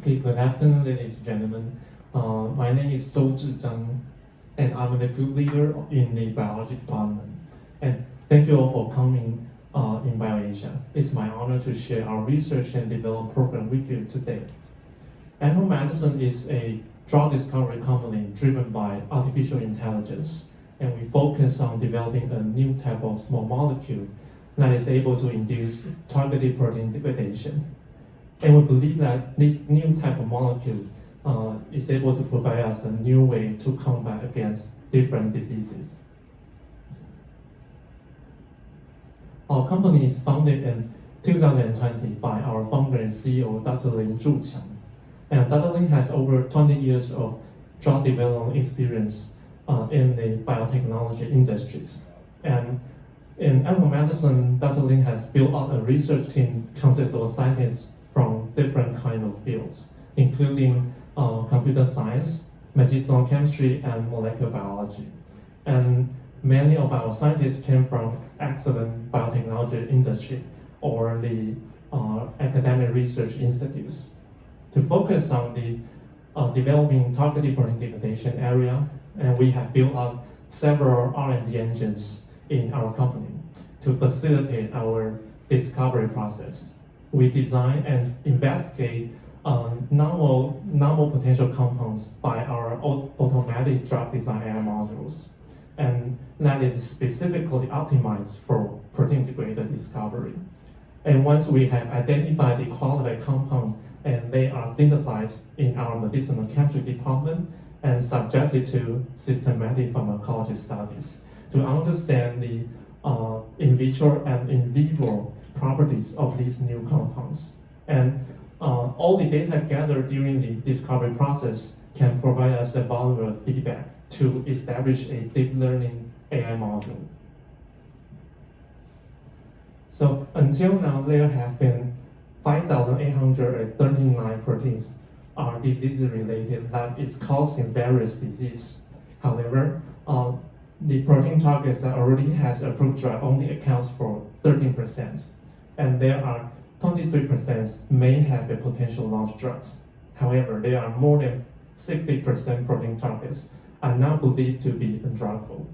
Okay, good afternoon, ladies and gentlemen. My name is Zhou Zhizhang, and I'm the group leader in the biology department. And thank you all for coming in BioAsia. It's my honor to share our research and development program with you today. AnHorn Medicine is a drug discovery company driven by artificial intelligence, and we focus on developing a new type of small molecule that is able to induce targeted protein degradation. And we believe that this new type of molecule is able to provide us a new way to combat against different diseases. Our company is founded in 2020 by our founder and CEO, Dr. Lin Zhuqiang. And Dr. Lin has over 20 years of drug development experience in the biotechnology industries. And in AnHorn Medicine, Dr. Lin has built up a research team consisting of scientists from different kind of fields, including computer science, medicinal chemistry, and molecular biology. And many of our scientists came from excellent biotechnology industry or the academic research institutes. To focus on the developing targeted protein degradation area, and we have built up several R&D engines in our company to facilitate our discovery process. We design and investigate novel potential compounds by our automatic drug design AI modules, and that is specifically optimized for protein degrader discovery. And once we have identified the qualified compound and they are synthesized in our medicinal chemistry department and subjected to systematic pharmacology studies to understand the in vitro and in vivo properties of these new compounds. And all the data gathered during the discovery process can provide us a valuable feedback to establish a deep learning AI module. So until now, there have been 5,839 proteins are disease-related that is causing various disease. However, the protein targets that already has approved drug only accounts for 13%, and there are 23% may have a potential launch drugs. However, there are more than 60% protein targets are now believed to be undruggable.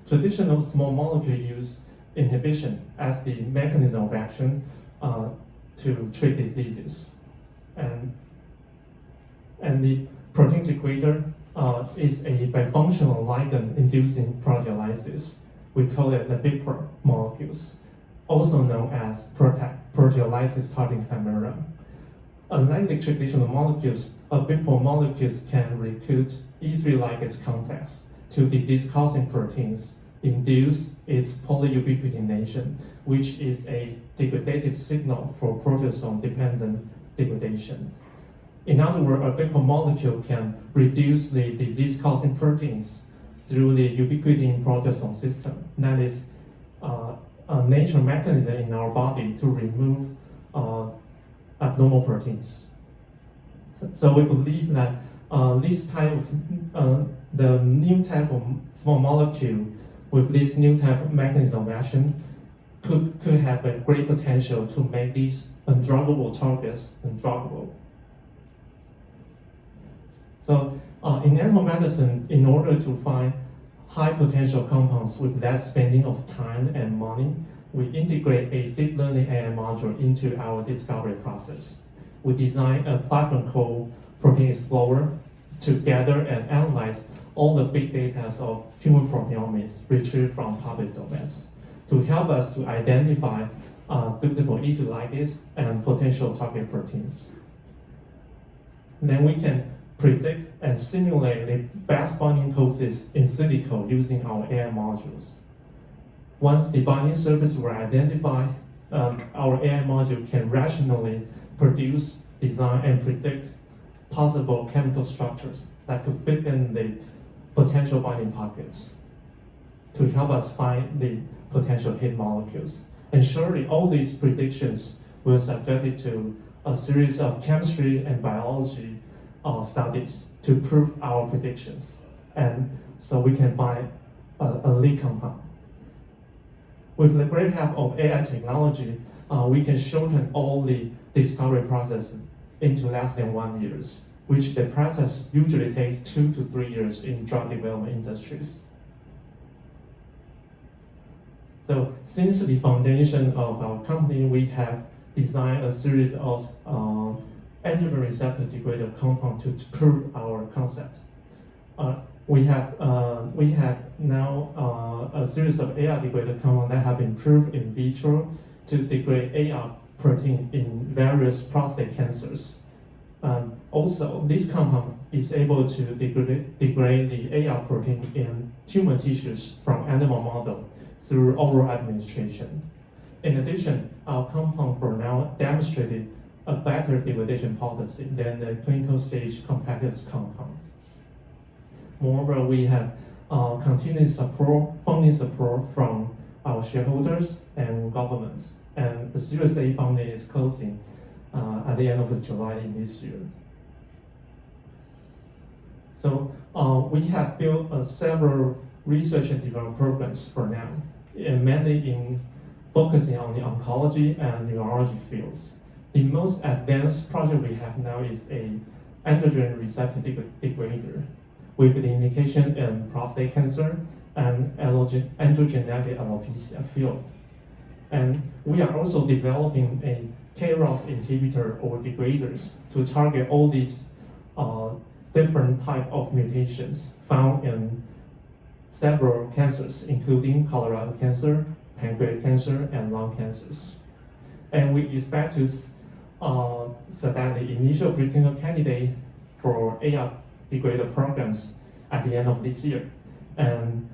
Traditional small molecule use inhibition as the mechanism of action to treat diseases. And the protein degrader is a bifunctional ligand inducing proteolysis. We call it the BIPR molecules, also known as PROTAC, proteolysis targeting chimera. Unlike the traditional molecules, BIPR molecules can recruit E3 ligase contacts to disease-causing proteins, induce its polyubiquitination, which is a degradative signal for proteasome-dependent degradation. In other words, a BIPR molecule can reduce the disease-causing proteins through the ubiquitin proteasome system. That is a natural mechanism in our body to remove abnormal proteins. So we believe that this type of the new type of small molecule with this new type of mechanism of action could have a great potential to make these undruggable targets undruggable. So in AnHorn Medicine, in order to find high potential compounds with less spending of time and money, we integrate a deep learning AI module into our discovery process. We design a platform called Protein Explorer to gather and analyze all the big data of human proteomics retrieved from public domains to help us to identify suitable E3 ligase and potential target proteins. Then we can predict and simulate the best binding poses in silico using our AI modules. Once the binding surface were identified, our AI module can rationally produce, design, and predict possible chemical structures that could fit in the potential binding pockets to help us find the potential hit molecules. And surely all these predictions were subjected to a series of chemistry and biology studies to prove our predictions. And so we can find a lead compound. With the great help of AI technology, we can shorten all the discovery process into less than 1 year, which the process usually takes 2 to 3 years in drug development industries. So since the foundation of our company, we have designed a series of androgen receptor degrader compounds to prove our concept. We have now a series of AR degrader compounds that have been proved in vitro to degrade AR protein in various prostate cancers. Also, this compound is able to degrade the AR protein in tumor tissues from animal model through oral administration. In addition, our compound for now demonstrated a better degradation policy than the clinical stage competitive compounds. Moreover, we have continuous funding support from our shareholders and governments, and the Series A funding is closing at the end of July in this year. So we have built several research and development programs for now, and mainly in focusing on the oncology and neurology fields. The most advanced project we have now is a androgen receptor degrader with the indication in prostate cancer and androgenetic alopecia field. And we are also developing a KRAS inhibitor or degraders to target all these different type of mutations found in several cancers, including colorectal cancer, pancreatic cancer, and lung cancers. And we expect to select the initial preclinical candidate for AR degrader programs at the end of this year. And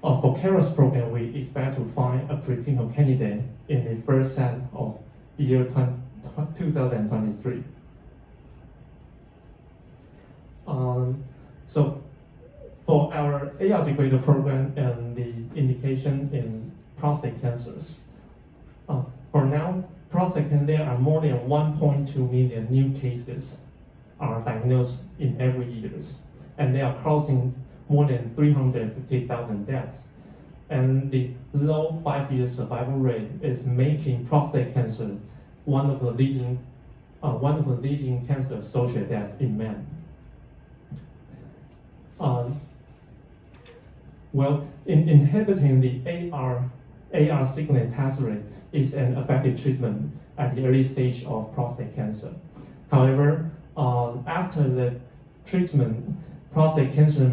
for KRAS program, we expect to find a preclinical candidate in the first half of year 2023. So for our AR degrader program and the indication in prostate cancers, for now, prostate cancer, there are more than 1.2 million new cases are diagnosed in every year, and they are causing more than 350,000 deaths. And the low 5-year survival rate is making prostate cancer one of the leading cancer-associated deaths in men. In inhibiting the AR signaling pathway is an effective treatment at the early stage of prostate cancer. However, after the treatment, prostate cancer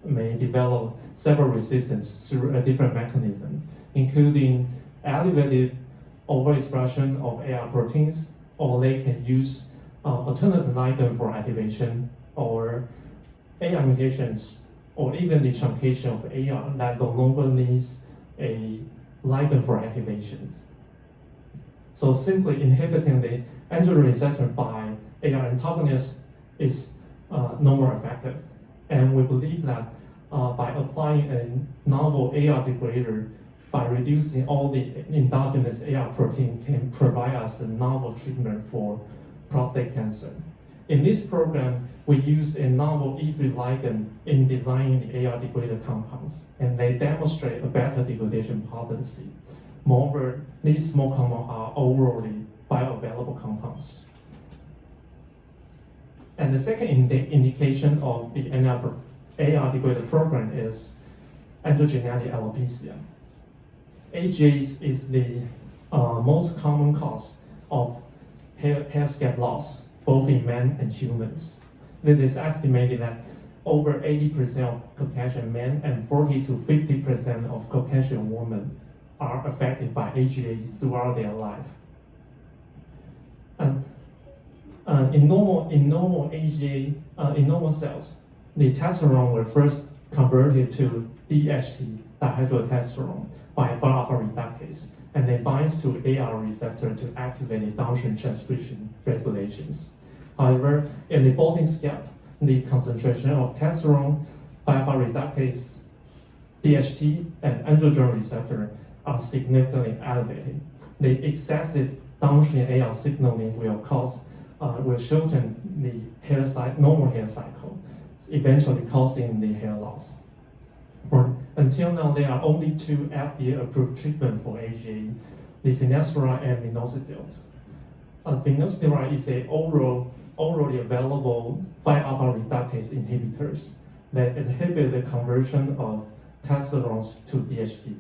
may develop several resistance through a different mechanism, including elevated overexpression of AR proteins, or they can use alternative ligand for activation, or AR mutations, or even the truncation of AR that no longer needs a ligand for activation. So simply inhibiting the androgen receptor by AR antagonist is no more effective. And we believe that by applying a novel AR degrader, by reducing all the endogenous AR protein, can provide us a novel treatment for prostate cancer. In this program, we use a novel E3 ligand in designing the AR degrader compounds, and they demonstrate a better degradation potency. Moreover, these small compounds are orally bioavailable compounds. And the second indication of the AR degrader program is androgenetic alopecia. AGA is the most common cause of hair scalp loss, both in men and humans. It is estimated that over 80% of Caucasian men and 40 to 50% of Caucasian women are affected by AGA throughout their life. And in normal AGA, in normal cells, the testosterone will first converted to DHT, dihydrotestosterone, by 5-alpha reductase, and then binds to AR receptor to activate the downstream transcription regulations. However, in the balding scalp, the concentration of testosterone, 5-alpha reductase, DHT, and androgen receptor are significantly elevated. The excessive downstream AR signaling will shorten the normal hair cycle, eventually causing the hair loss. Until now, there are only 2 FDA-approved treatments for AGA, the finasteride and minoxidil. Finasteride is a orally available 5-alpha reductase inhibitors that inhibit the conversion of testosterone to DHT.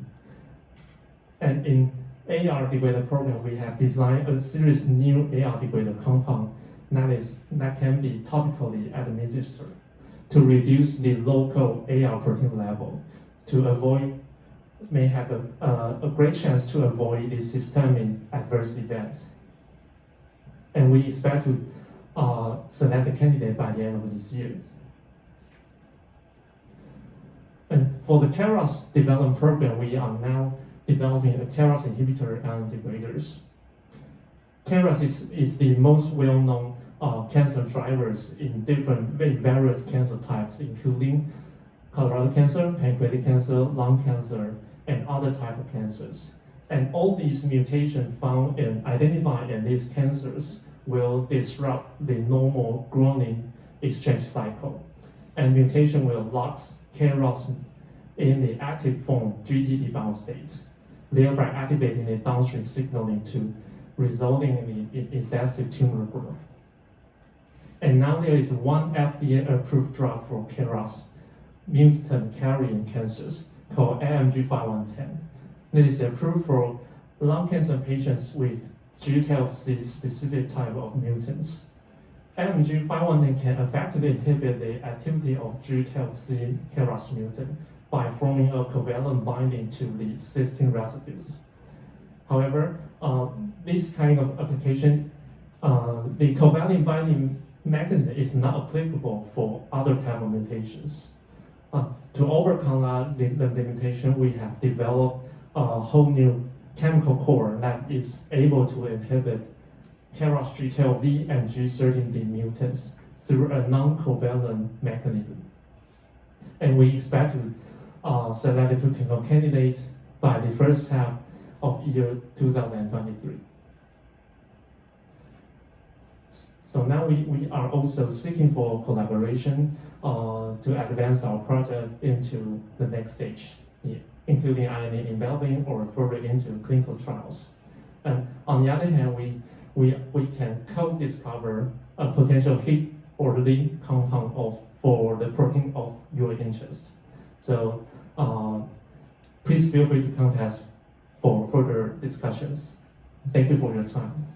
And in AR degrader program, we have designed a series new AR degrader compound that can be topically administered to reduce the local AR protein level may have a great chance to avoid the systemic adverse event. And we expect to select a candidate by the end of this year. And for the KRAS development program, we are now developing a KRAS inhibitor and degraders. KRAS is the most well-known cancer drivers in various cancer types, including colorectal cancer, pancreatic cancer, lung cancer, and other types of cancers. And all these mutations found and identified in these cancers will disrupt the normal guanine exchange cycle. And mutation will lock KRAS in the active form GTP bound state, thereby activating the downstream signaling to resulting in excessive tumor growth. And now there is one FDA-approved drug for KRAS mutant carrying cancers called AMG 5110. It is approved for lung cancer patients with G12C specific type of mutants. AMG 5110 can effectively inhibit the activity of G12C KRAS mutant by forming a covalent binding to the cysteine residues. However, this kind of application, the covalent binding mechanism is not applicable for other type of mutations. To overcome the limitation, we have developed a whole new chemical core that is able to inhibit KRAS G12V and G13D mutants through a non-covalent mechanism. And we expect to select the clinical candidates by the first half of year 2023. So now we are also seeking for collaboration to advance our project into the next stage, including IND developing or further into clinical trials. And on the other hand, we can co-discover a potential hit or lead compound for the protein of your interest. So please feel free to contact us for further discussions. Thank you for your time.